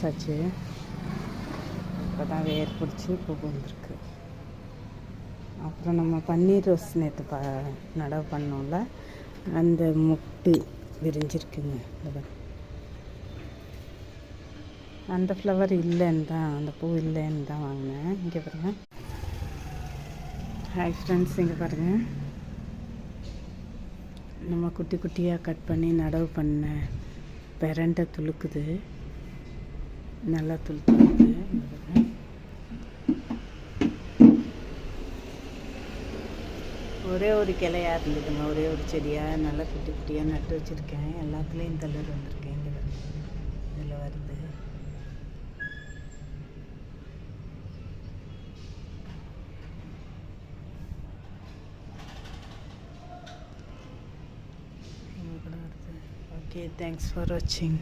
ஆச்சு. இப்போ தான் வேர் பிடிச்சி பூ வந்துருக்கு. அப்புறம் நம்ம பன்னீர் ரோஸ் நேற்று நடவு பண்ணோம்ல, அந்த முட்டு விரிஞ்சிருக்குங்க. அந்த ஃப்ளவர் இல்லைன்னு தான், அந்த பூ இல்லைன்னு தான் வாங்கினேன். இங்கே பாருங்கள். ஹாய் ஃப்ரெண்ட்ஸ், இங்கே பாருங்கள். நம்ம குட்டி குட்டியாக கட் பண்ணி நடவு பண்ண பெரண்டை துளுக்குது, நல்லா துளுக்குது. ஒரே ஒரு கிளையாக இருந்ததுங்க, ஒரே ஒரு செடியாக நல்லா குட்டி குட்டியாக நட்டு வச்சுருக்கேன். எல்லாத்துலேயும் தளிர் வந்திருக்கேன். இங்கே இதில் வருது. இங்கே கூட வருது. ஓகே, தேங்க்ஸ் ஃபார் வாட்சிங்.